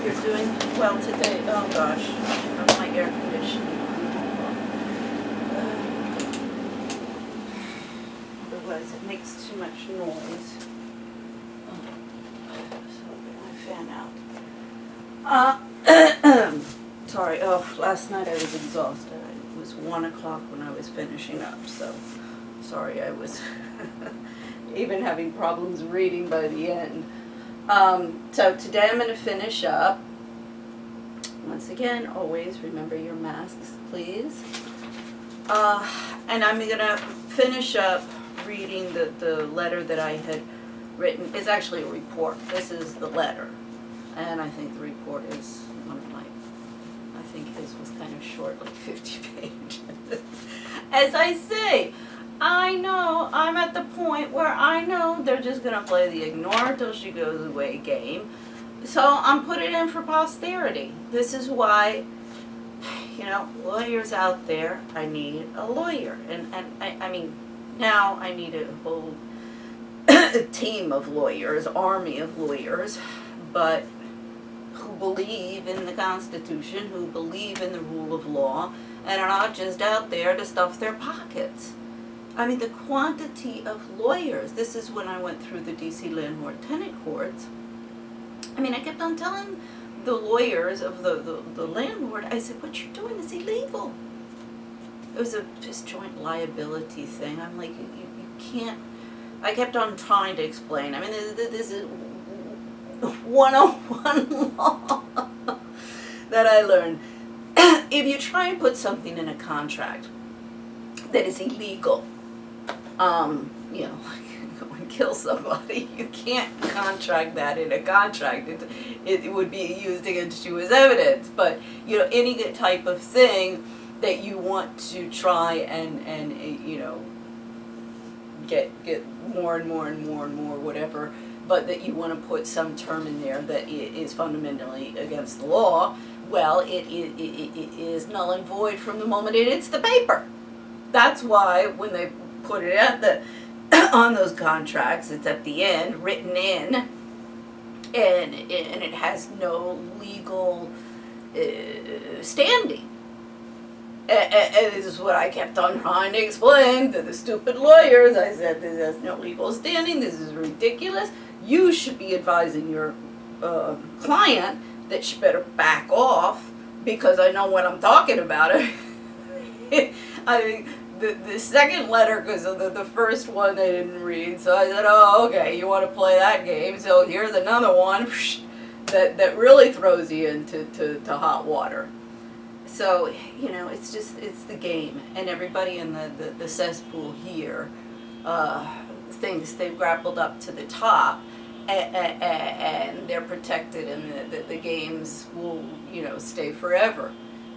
you're doing well today. Oh gosh, my air conditioning. Otherwise it makes too much noise. So I'll get my fan out. Sorry, last night I was exhausted. It was 1 o'clock when I was finishing up, so sorry I was even having problems reading by the end. So today I'm going to finish up. Once again, always remember your masks, please. And I'm going to finish up reading the letter that I had written. It's actually a report. This is the letter. And I think the report is one of my, I think his was kind of short, like 50 pages. As I say, I know I'm at the point where I know they're just going to play the ignore till she goes away game. So I'm putting it in for posterity. This is why, you know, lawyers out there, I need a lawyer. And I mean, now I need a whole team of lawyers, army of lawyers, but who believe in the Constitution, who believe in the rule of law, and are not just out there to stuff their pockets. I mean, the quantity of lawyers, this is when I went through the DC landlord-tenant courts. I mean, I kept on telling the lawyers of the landlord, I said, what you're doing is illegal. It was a disjoint liability thing. I'm like, you can't, I kept on trying to explain. I mean, this is 101 law that I learned. If you try and put something in a contract that is illegal, you know, like go and kill somebody, you can't contract that in a contract. It would be used against you as evidence. But, you know, any type of thing that you want to try and you know, get more and more and more and more whatever, but that you want to put some term in there that is fundamentally against the law, well, it is null and void from the moment it hits the paper. That's why when they put it at on those contracts, it's at the end, written in, and it has no legal standing. And this is what I kept on trying to explain to the stupid lawyers. I said, this has no legal standing, this is ridiculous. You should be advising your client that she better back off, because I know what I'm talking about. I mean, the second letter, because the first one they didn't read, so I said, oh, okay, you want to play that game, so here's another one that really throws you into hot water. So, you know, it's the game, and everybody in the cesspool here thinks they've grappled up to the top, and they're protected, and the games will, you know, stay forever.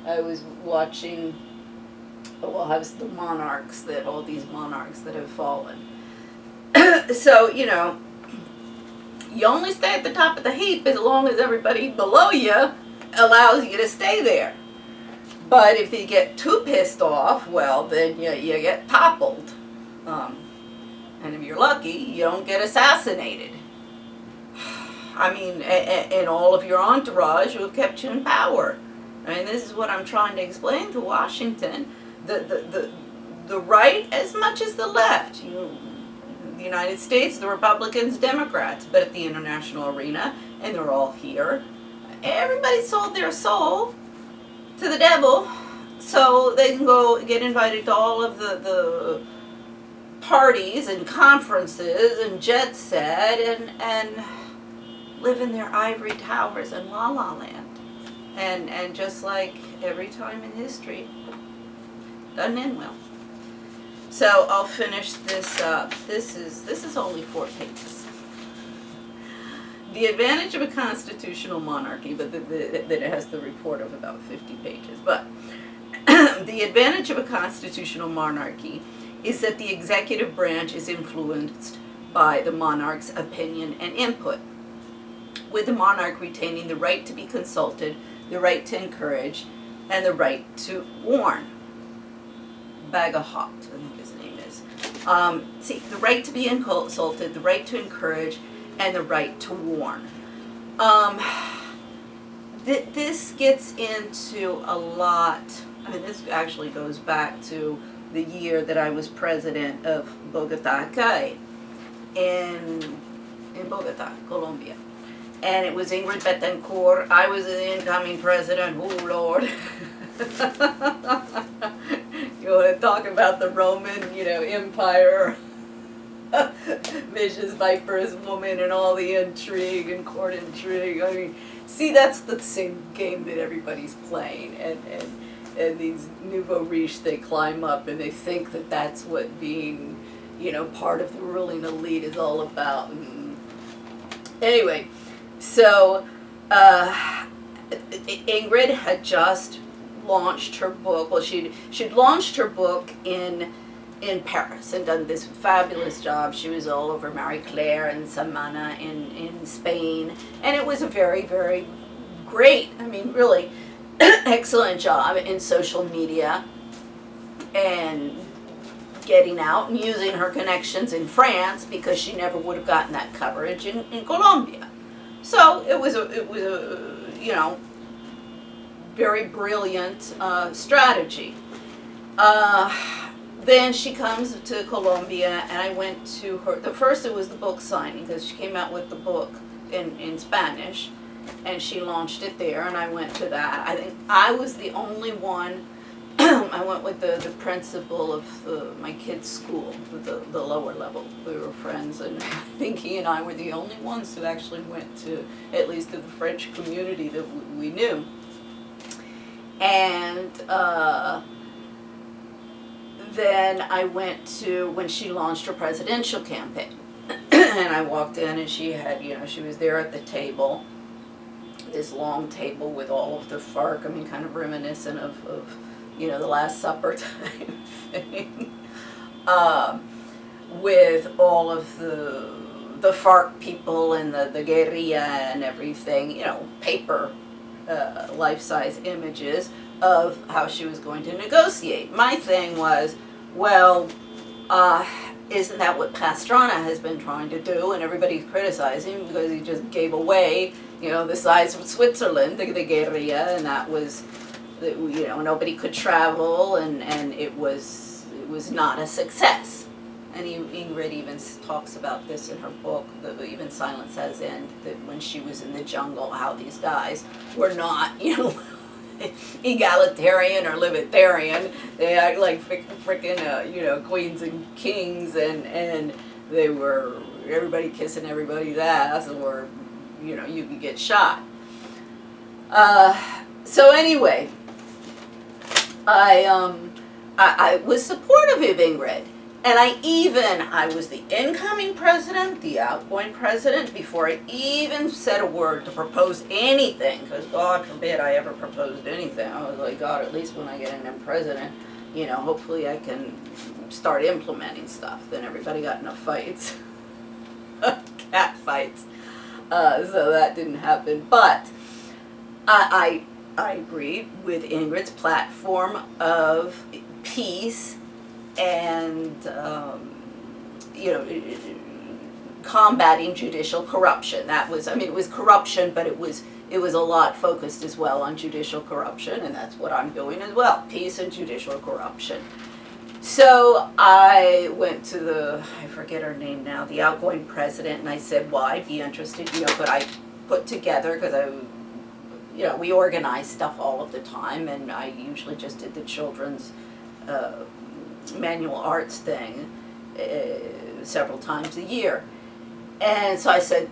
I was watching, well, I was the Monarchs, all these monarchs that have fallen. So, you know, you only stay at the top of the heap as long as everybody below you allows you to stay there. But if you get too pissed off, well, then you get toppled. And if you're lucky, you don't get assassinated. I mean, and all of your entourage who have kept you in power. I mean, this is what I'm trying to explain to Washington. The right as much as the left. The United States, the Republicans, Democrats, but at the international arena, and they're all here. Everybody sold their soul to the devil, so they can go get invited to all of the parties and conferences and jet set and live in their ivory towers in La La Land. And just like every time in history, doesn't end well. So I'll finish this up. This is only 4 pages. The advantage of a constitutional monarchy, but that it has the report of about 50 pages. But the advantage of a constitutional monarchy is that the executive branch is influenced by the monarch's opinion and input, with the monarch retaining the right to be consulted, the right to encourage, and the right to warn. Bagahot, I think his name is. See, the right to be consulted, the right to encourage, and the right to warn. this gets into a lot. I mean, this actually goes back to the year that I was president of Bogotá, in Bogotá, Colombia. And it was Ingrid Betancourt. I was the incoming president. Oh, Lord. You want to talk about the Roman, Empire, vicious vipers woman and all the intrigue and court intrigue. I mean, see, that's the same game that everybody's playing. And these nouveau-riche, they climb up and they think that that's what being, part of the ruling elite is all about. And anyway, so Ingrid had just launched her book. Well, she'd launched her book in Paris and done this fabulous job. She was all over Marie Claire and Samana in Spain, and it was a very, very great, I mean, really excellent job in social media and getting out and using her connections in France, because she never would have gotten that coverage in Colombia. So it was a very brilliant strategy. Then she comes to Colombia, and I went to her. First it was the book signing, because she came out with the book in Spanish, and she launched it there, and I went to that. I think I was the only one. I went with the principal of my kid's school, the lower level. We were friends, and I think he and I were the only ones who actually went to, at least to the French community that we knew. And then I went to when she launched her presidential campaign. And I walked in, and she had, she was there at the table, this long table with all of the FARC, I mean, kind of reminiscent of the Last Supper type thing, with all of the FARC people and the guerrilla and everything, paper, life-size images of how she was going to negotiate. My thing was, well, isn't that what Pastrana has been trying to do? And everybody's criticizing because he just gave away, the size of Switzerland, the guerrilla, and that was, nobody could travel, and it was not a success. And Ingrid even talks about this in her book, even Silence Has End, that when she was in the jungle, how these guys were not, egalitarian or libertarian. They act like frickin' queens and kings, and they were everybody kissing everybody's ass, or you could get shot. So anyway, I was supportive of Ingrid. And I was the incoming president, the outgoing president, before I even said a word to propose anything, because God forbid I ever proposed anything. I was like, God, at least when I get in president, hopefully I can start implementing stuff. Then everybody got enough fights, cat fights, so that didn't happen. But I agreed with Ingrid's platform of peace and combating judicial corruption. That was, it was corruption, but it was a lot focused as well on judicial corruption, and that's what I'm doing as well, peace and judicial corruption. So I went to I forget her name now, the outgoing president, and I said, well, I'd be interested, could I put together, because we organize stuff all of the time, and I usually just did the children's manual arts thing several times a year. And so I said,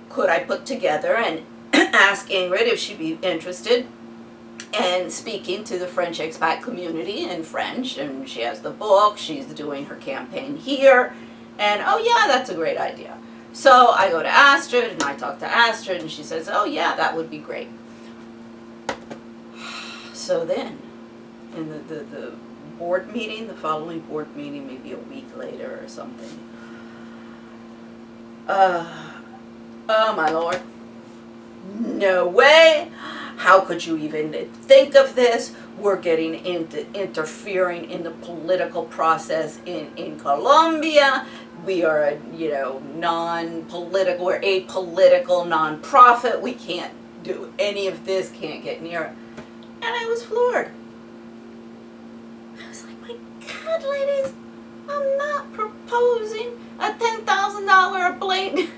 could I put together and ask Ingrid if she'd be interested in speaking to the French expat community in French, and she has the book, she's doing her campaign here, and oh yeah, that's a great idea. So I go to Astrid, and I talk to Astrid, and she says, oh yeah, that would be great. So then, in the board meeting, the following board meeting, maybe a week later or something. Oh my Lord. No way. How could you even think of this? We're getting into interfering in the political process in Colombia. We are a, non-political, we're apolitical nonprofit. We can't do any of this, can't get near it. And I was floored. I was like, my God, ladies, I'm not proposing a $10,000 a plate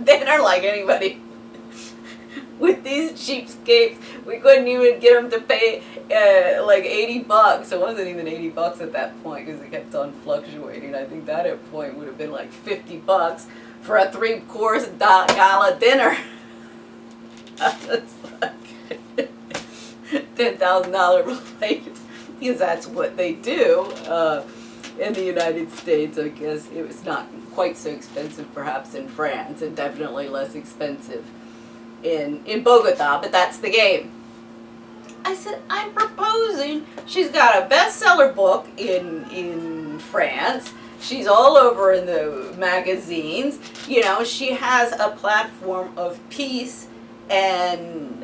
dinner like anybody. With these cheapskates, we couldn't even get them to pay like $80. It wasn't even $80 at that point because it kept on fluctuating. I think that at point would have been like $50 for a 3-course gala dinner. I was like, $10,000 plate, because that's what they do in the United States. I guess it was not quite so expensive perhaps in France, and definitely less expensive in Bogota, but that's the game. I said, I'm proposing. She's got a bestseller book in France. She's all over in the magazines. You know, she has a platform of peace and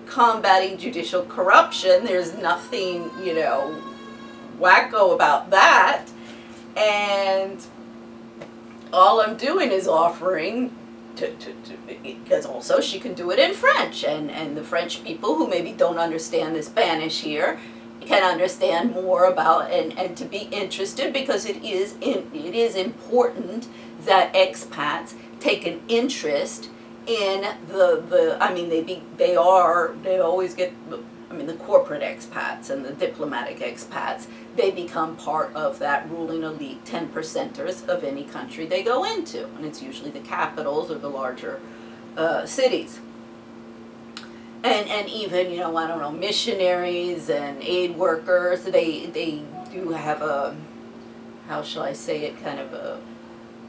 combating judicial corruption. There's nothing, you know, wacko about that. And all I'm doing is offering because also she can do it in French, and the French people who maybe don't understand the Spanish here can understand more about and to be interested, because it is important that expats take an interest in the I mean they always get, I mean, the corporate expats and the diplomatic expats, they become part of that ruling elite 10%ers of any country they go into, and it's usually the capitals or the larger cities. And even, you know, I don't know, missionaries and aid workers, they do have a, how shall I say it, kind of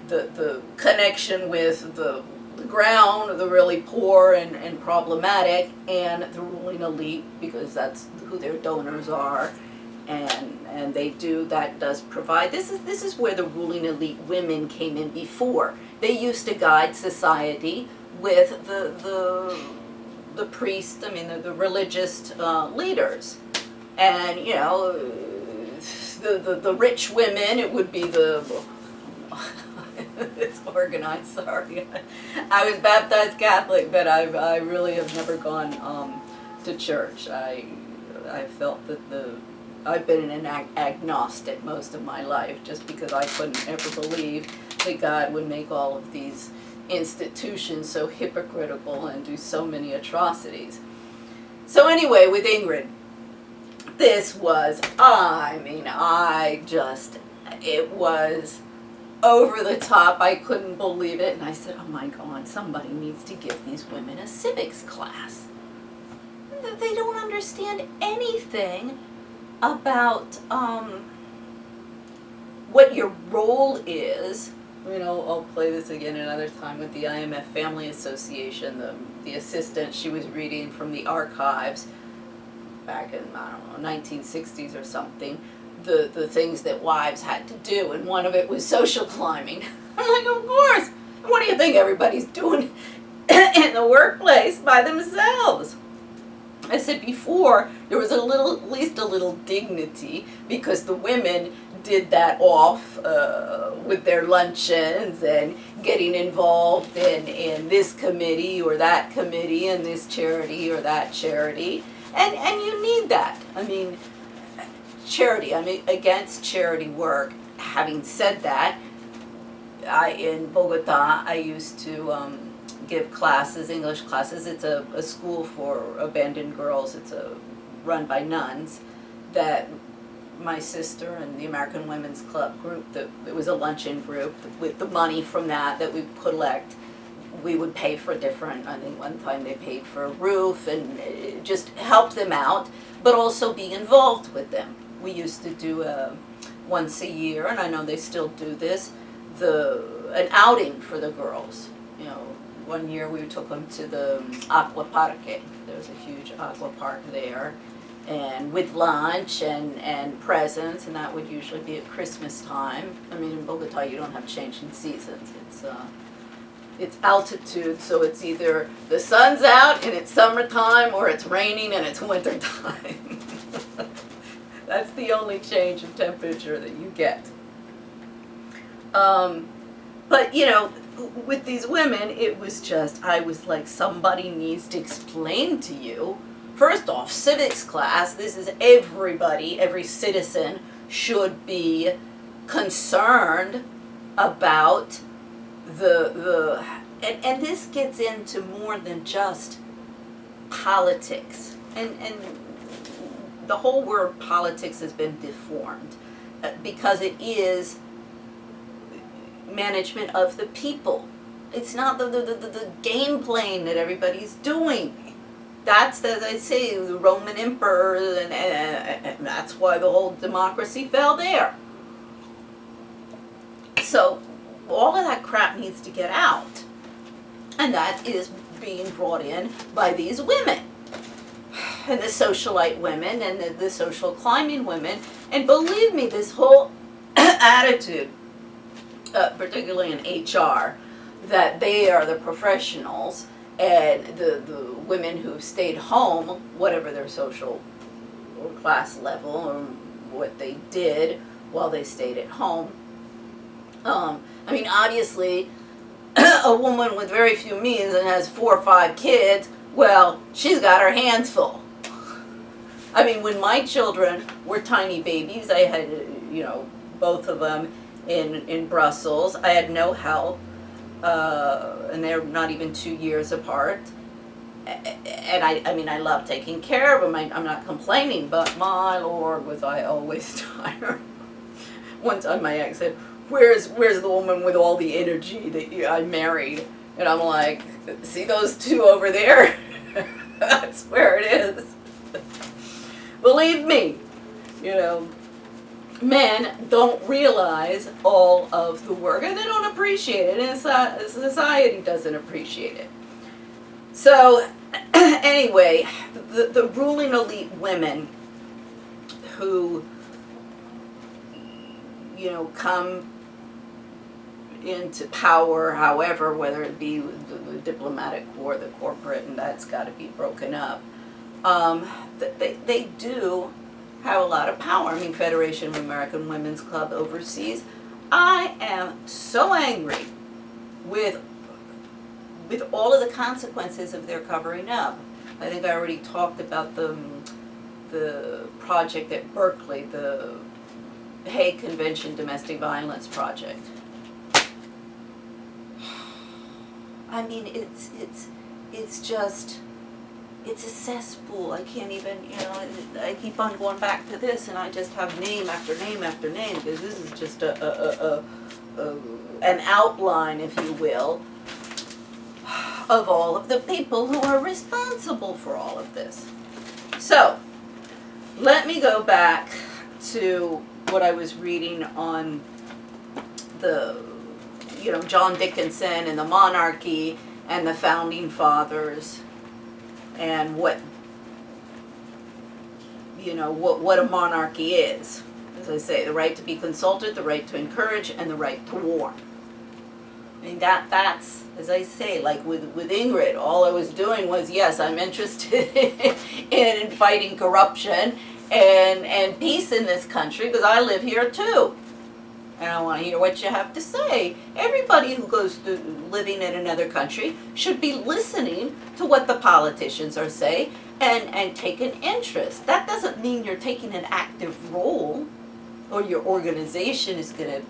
the connection with the ground, the really poor and problematic, and the ruling elite, because that's who their donors are, and that does provide. This is where the ruling elite women came in before. They used to guide society with the priest, I mean the religious leaders, and you know the rich women, it would be the it's organized, sorry. I was baptized Catholic, but I really have never gone to church. I felt that I've been an agnostic most of my life, just because I couldn't ever believe that God would make all of these institutions so hypocritical and do so many atrocities. So anyway, with Ingrid, this was, it was over the top. I couldn't believe it, and I said, oh my God, somebody needs to give these women a civics class. They don't understand anything about what your role is. You know, I'll play this again another time with the IMF Family Association. The assistant, she was reading from the archives back in, I don't know, 1960s or something, the things that wives had to do, and one of it was social climbing. I'm like, of course. What do you think everybody's doing in the workplace by themselves? I said before, there was at least a little dignity, because the women did that off with their luncheons and getting involved in this committee or that committee and this charity or that charity. And you need that. I mean, charity, I'm against charity work. Having said that, in Bogota, I used to give classes, English classes. It's a school for abandoned girls. It's run by nuns, that my sister and the American Women's Club group, it was a luncheon group. With the money from that we collect, we would pay for different, I think one time they paid for a roof, and just help them out, but also be involved with them. We used to do once a year, and I know they still do this, an outing for the girls. You know, one year we took them to the Aqua Parque. There's a huge aqua park there, and with lunch and presents, and that would usually be at Christmas time. I mean, in Bogota you don't have change in seasons. It's altitude, so it's either the sun's out and it's summertime, or it's raining and it's winter time. That's the only change in temperature that you get. But you know, with these women, it was just, I was like, somebody needs to explain to you. First off, civics class, this is everybody, every citizen should be concerned about and this gets into more than just politics. And the whole word politics has been deformed because it is management of the people. It's not the game playing that everybody's doing. That's, as I say, the Roman emperors, and that's why the whole democracy fell there. So all of that crap needs to get out. And that is being brought in by these women. And the socialite women and the social climbing women. And believe me, this whole attitude, particularly in HR, that they are the professionals, and the women who've stayed home, whatever their social or class level or what they did while they stayed at home. I mean, obviously, a woman with very few means and has 4 or 5 kids, well, she's got her hands full. I mean, when my children were tiny babies, I had, both of them in Brussels. I had no help. And they're not even 2 years apart. And I love taking care of them. I'm not complaining, but my Lord, was I always tired. One time my ex said, where's the woman with all the energy that I married? And I'm like, see those 2 over there? That's where it is. Believe me, men don't realize all of the work, and they don't appreciate it, and society doesn't appreciate it. So, anyway, the ruling elite women who, come into power, however, whether it be the diplomatic or the corporate, and that's got to be broken up, they do have a lot of power. I mean, Federation of American Women's Club overseas. I am so angry with all of the consequences of their covering up. I think I already talked about the project at Berkeley, the Hague Convention Domestic Violence Project. I mean, it's just, it's a cesspool. I can't even, I keep on going back to this, and I just have name after name after name, because this is just an outline, if you will, of all of the people who are responsible for all of this. So, let me go back to what I was reading on the, John Dickinson and the monarchy and the founding fathers, and what a monarchy is. As I say, the right to be consulted, the right to encourage, and the right to warn. I mean, that's, as I say, like with Ingrid, all I was doing was, yes, I'm interested in fighting corruption and peace in this country, because I live here too. And I want to hear what you have to say. Everybody who goes to living in another country should be listening to what the politicians are saying and take an interest. That doesn't mean you're taking an active role, or your organization is going to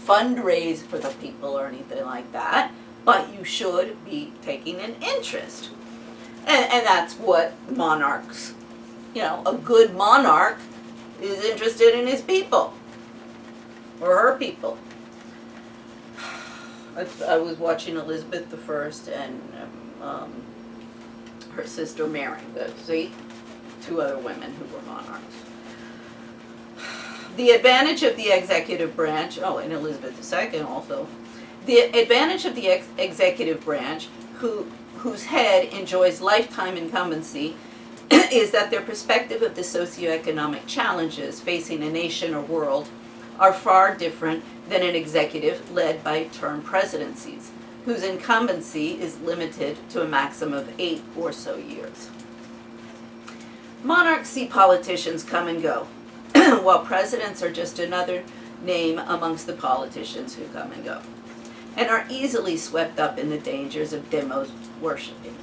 fundraise for the people or anything like that, but you should be taking an interest. And that's what monarchs, a good monarch is interested in his people. Or her people. I was watching Elizabeth I and her sister Mary. See? 2 other women who were monarchs. The advantage of the executive branch, and Elizabeth II also, the advantage of the executive branch, whose head enjoys lifetime incumbency, is that their perspective of the socioeconomic challenges facing a nation or world are far different than an executive led by term presidencies, whose incumbency is limited to a maximum of 8 or so years. Monarchs see politicians come and go, while presidents are just another name amongst the politicians who come and go. and are easily swept up in the dangers of demos worshiping.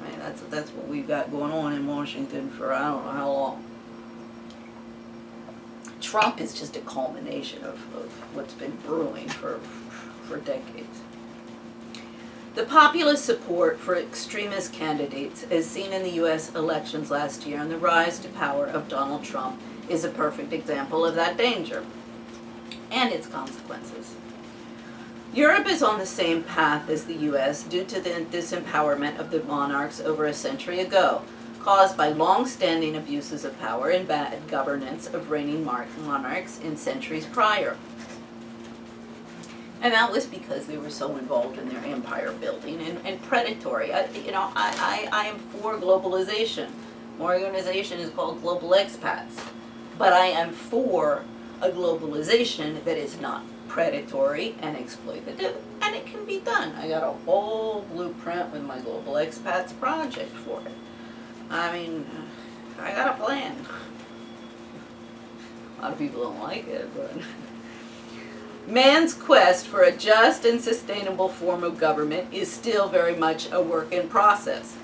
I mean, that's what we've got going on in Washington for I don't know how long. Trump is just a culmination of what's been brewing for decades. The populist support for extremist candidates, as seen in the U.S. elections last year and the rise to power of Donald Trump, is a perfect example of that danger and its consequences. Europe is on the same path as the U.S. due to the disempowerment of the monarchs over a century ago, caused by long-standing abuses of power and bad governance of reigning monarchs in centuries prior. And that was because they were so involved in their empire building and predatory. I am for globalization. My organization is called Global Expats. But I am for a globalization that is not predatory and exploitative, and it can be done. I got a whole blueprint with my Global Expats project for it. I mean, I got a plan. A lot of people don't like it, but... Man's quest for a just and sustainable form of government is still very much a work in process.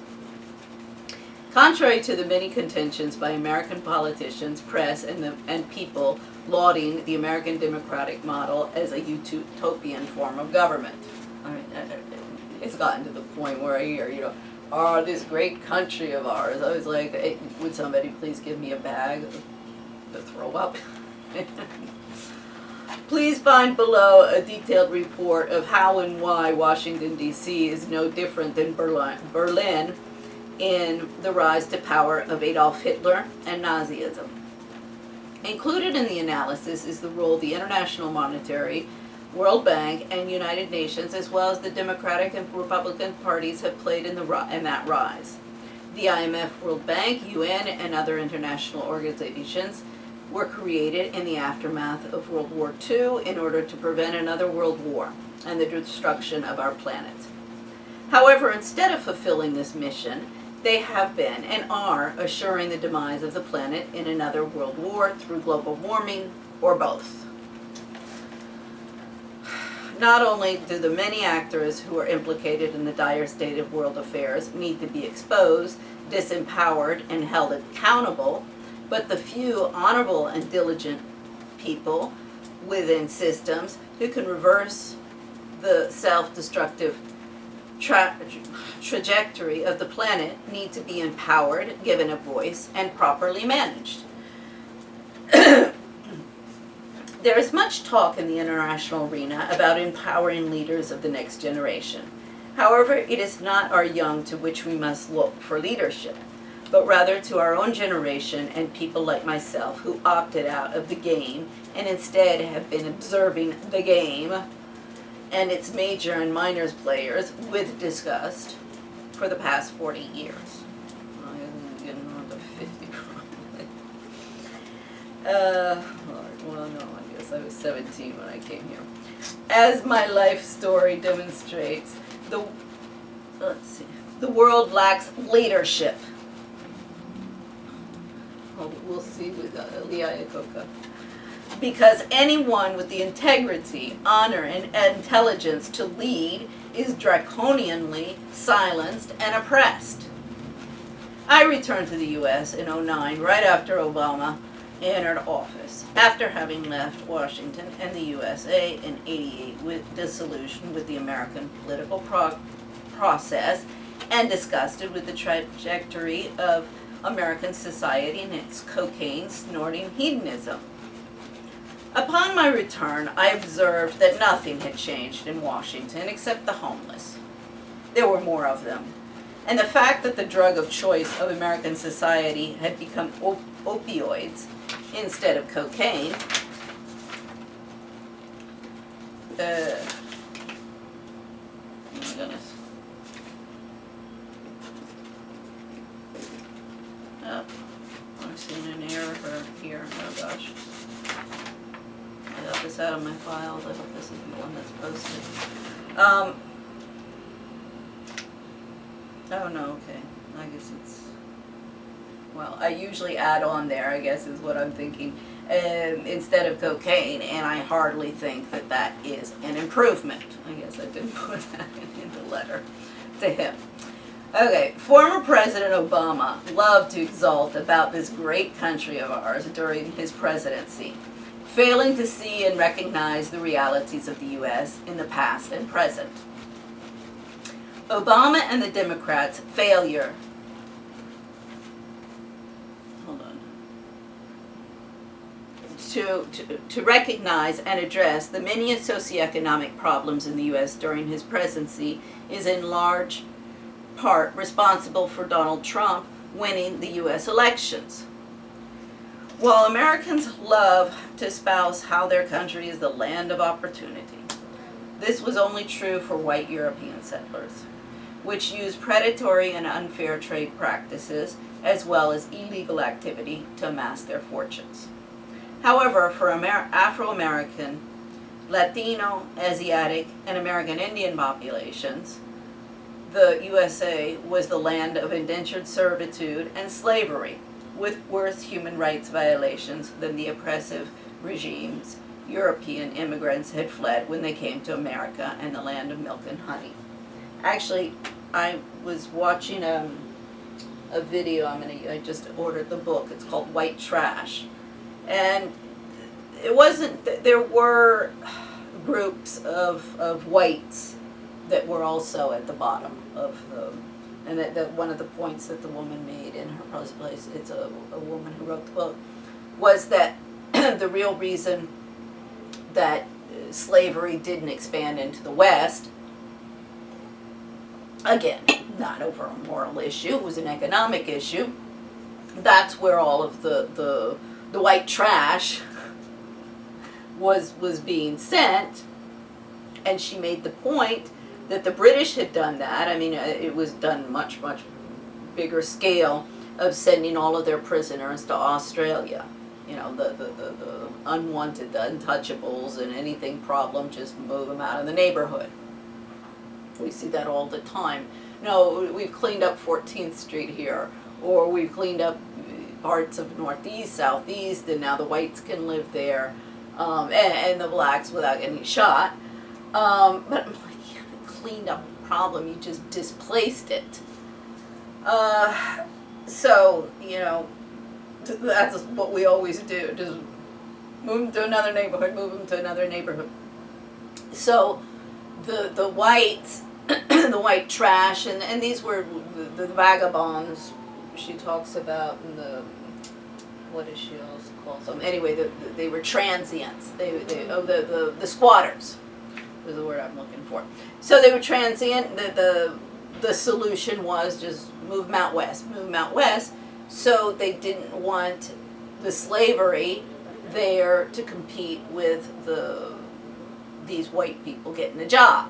Contrary to the many contentions by American politicians, press, and people lauding the American democratic model as a utopian form of government. I mean, it's gotten to the point where I hear, oh, this great country of ours. I was like, hey, would somebody please give me a bag to throw up? Please find below a detailed report of how and why Washington, D.C. is no different than Berlin in the rise to power of Adolf Hitler and Nazism. Included in the analysis is the role the International Monetary, World Bank, and United Nations, as well as the Democratic and Republican parties, have played in that rise. The IMF, World Bank, UN, and other international organizations were created in the aftermath of World War II in order to prevent another world war and the destruction of our planet. However, instead of fulfilling this mission, they have been and are assuring the demise of the planet in another world war through global warming or both. Not only do the many actors who are implicated in the dire state of world affairs need to be exposed, disempowered, and held accountable, but the few honorable and diligent people within systems who can reverse the self-destructive trajectory of the planet need to be empowered, given a voice, and properly managed. There is much talk in the international arena about empowering leaders of the next generation. However, it is not our young to which we must look for leadership, but rather to our own generation and people like myself who opted out of the game and instead have been observing the game and its major and minor players with disgust for the past 40 years. I'm getting on to 50 probably. Well, no, I guess I was 17 when I came here. As my life story demonstrates, the world lacks leadership. We'll see with Leah Iacocca. Because anyone with the integrity, honor, and intelligence to lead is draconianly silenced and oppressed. I returned to the U.S. in 2009, right after Obama entered office, after having left Washington and the USA in 1988 with disillusion with the American political process and disgusted with the trajectory of American society and its cocaine-snorting hedonism. Upon my return, I observed that nothing had changed in Washington except the homeless. There were more of them. And the fact that the drug of choice of American society had become opioids instead of cocaine. Oh my goodness. Oh, I'm seeing an error here. Oh gosh. I got this out of my files. I hope this isn't the one that's posted. Oh no, okay. I guess it's, well, I usually add on there, I guess is what I'm thinking. instead of cocaine, and I hardly think that that is an improvement. I guess I didn't put that in the letter to him. Okay, former President Obama loved to exult about this great country of ours during his presidency, failing to see and recognize the realities of the U.S. in the past and present. Obama and the Democrats' failure to recognize and address the many socioeconomic problems in the U.S. during his presidency is in large part responsible for Donald Trump winning the U.S. elections. While Americans love to espouse how their country is the land of opportunity, this was only true for white European settlers, which used predatory and unfair trade practices as well as illegal activity to amass their fortunes. However, for Afro-American, Latino, Asiatic, and American Indian populations, the USA was the land of indentured servitude and slavery, with worse human rights violations than the oppressive regimes European immigrants had fled when they came to America and the land of milk and honey. Actually, I was watching a video. I just ordered the book. It's called White Trash. And it wasn't, there were groups of whites that were also at the bottom of the, and that one of the points that the woman made in her place, it's a woman who wrote the book, was that the real reason that slavery didn't expand into the West, again, not over a moral issue, it was an economic issue. That's where all of the white trash was being sent, and she made the point that the British had done that. I mean, it was done much bigger scale of sending all of their prisoners to Australia. You know, the unwanted, the untouchables, and anything problem, just move them out of the neighborhood. We see that all the time. No, we've cleaned up 14th Street here, or we've cleaned up parts of Northeast, Southeast, and now the whites can live there, and the blacks without getting shot. But I'm like, you haven't cleaned up the problem, you just displaced it. So, you know, that's what we always do, just move them to another neighborhood, move them to another neighborhood. So the whites, the white trash, and these were the vagabonds she talks about in the, what is she else calls them? Anyway, they were transients. The squatters was the word I'm looking for. So they were transient. The solution was just move them out west, move them out west. So they didn't want the slavery there to compete with these white people getting a job.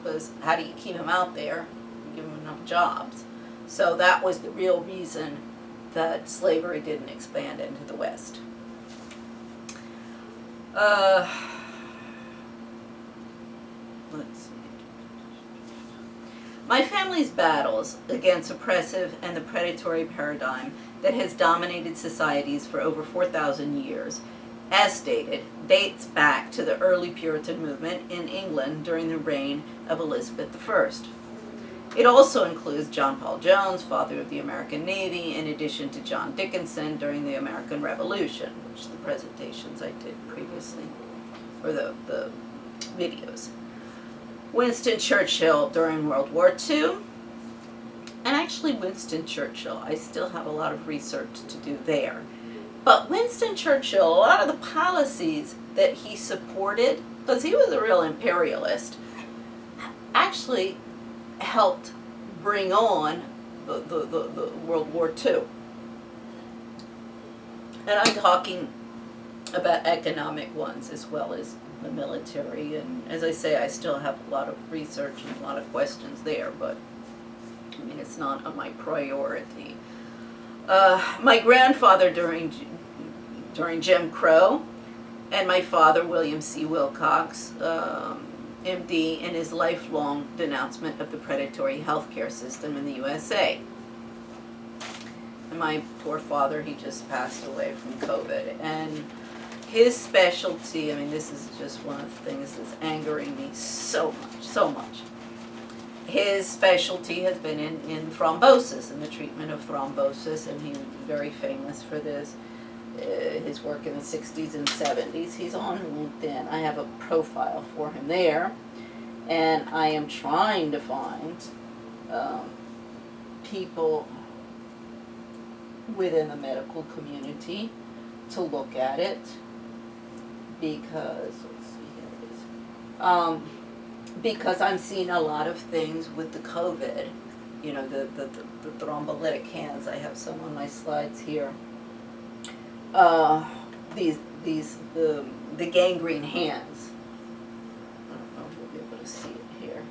Because how do you keep them out there and give them enough jobs? So that was the real reason that slavery didn't expand into the West. Let's see. My family's battles against oppressive and the predatory paradigm that has dominated societies for over 4,000 years, as stated, dates back to the early Puritan movement in England during the reign of Elizabeth I. It also includes John Paul Jones, father of the American Navy, in addition to John Dickinson during the American Revolution, which the presentations I did previously, or the videos. Winston Churchill during World War II, and actually Winston Churchill, I still have a lot of research to do there. But Winston Churchill, a lot of the policies that he supported, because he was a real imperialist, actually helped bring on the World War II. And I'm talking about economic ones as well as the military. And as I say, I still have a lot of research and a lot of questions there, but I mean, it's not on my priority. My grandfather during Jim Crow, and my father, William C. Wilcox, MD, in his lifelong denouncement of the predatory healthcare system in the USA. And my poor father, he just passed away from COVID. And his specialty, I mean, this is just one of the things that's angering me so much, so much. His specialty has been in thrombosis, and the treatment of thrombosis, and he was very famous for this. His work in the 60s and 70s. He's on LinkedIn. I have a profile for him there, and I am trying to find people within the medical community to look at it, because, let's see, here it is. Because I'm seeing a lot of things with the COVID, you know, the thrombolytic hands. I have some on my slides here. The gangrene hands. I don't know if we'll be able to see it here.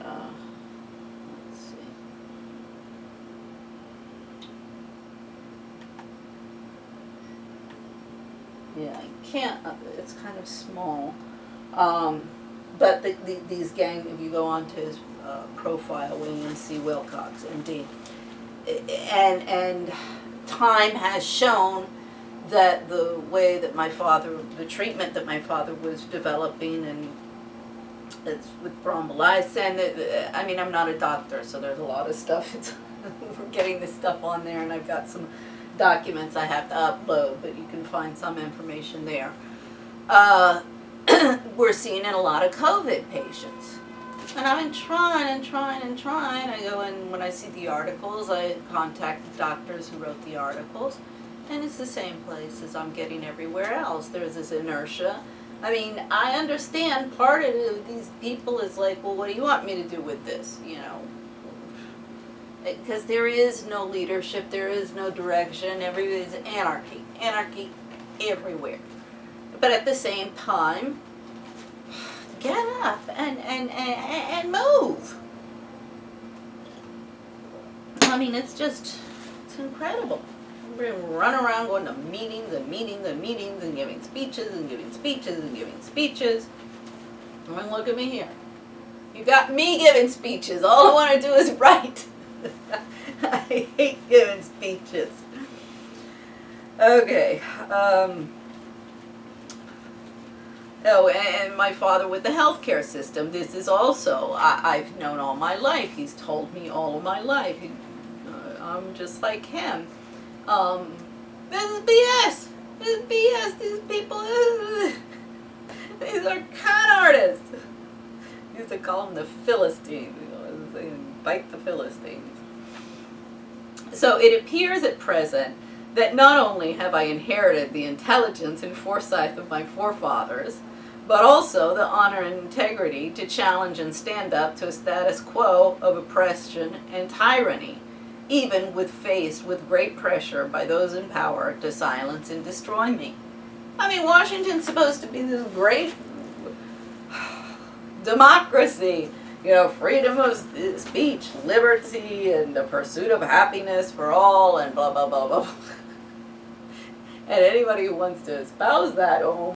Let's see. Yeah, I can't, it's kind of small. But these if you go onto his profile, William C. Wilcox, MD, and time has shown that the way that the treatment that my father was developing, and it's with thrombolysin, I mean, I'm not a doctor, so there's a lot of stuff, we're getting this stuff on there, and I've got some documents I have to upload, but you can find some information there. We're seeing in a lot of COVID patients. And I've been trying. I go in, when I see the articles, I contact the doctors who wrote the articles, and it's the same place as I'm getting everywhere else. There's this inertia. I mean, I understand part of these people is like, well, what do you want me to do with this, you know? Because there is no leadership, there is no direction, everybody's anarchy everywhere. But at the same time, get up and move. I mean, it's incredible. We run around going to meetings and giving speeches and giving speeches. I mean, look at me here. You got me giving speeches. All I want to do is write. I hate giving speeches. Okay. Oh, and my father with the healthcare system. This is also, I've known all my life. He's told me all of my life. I'm just like him. This is BS. This is BS. These people, these are con artists. I used to call them the Philistines. You know, they invite the Philistines. So it appears at present that not only have I inherited the intelligence and foresight of my forefathers, but also the honor and integrity to challenge and stand up to a status quo of oppression and tyranny, even when faced with great pressure by those in power to silence and destroy me. I mean, Washington's supposed to be this great democracy, you know, freedom of speech, liberty, and the pursuit of happiness for all, and blah, blah, blah, blah. And anybody who wants to espouse that, oh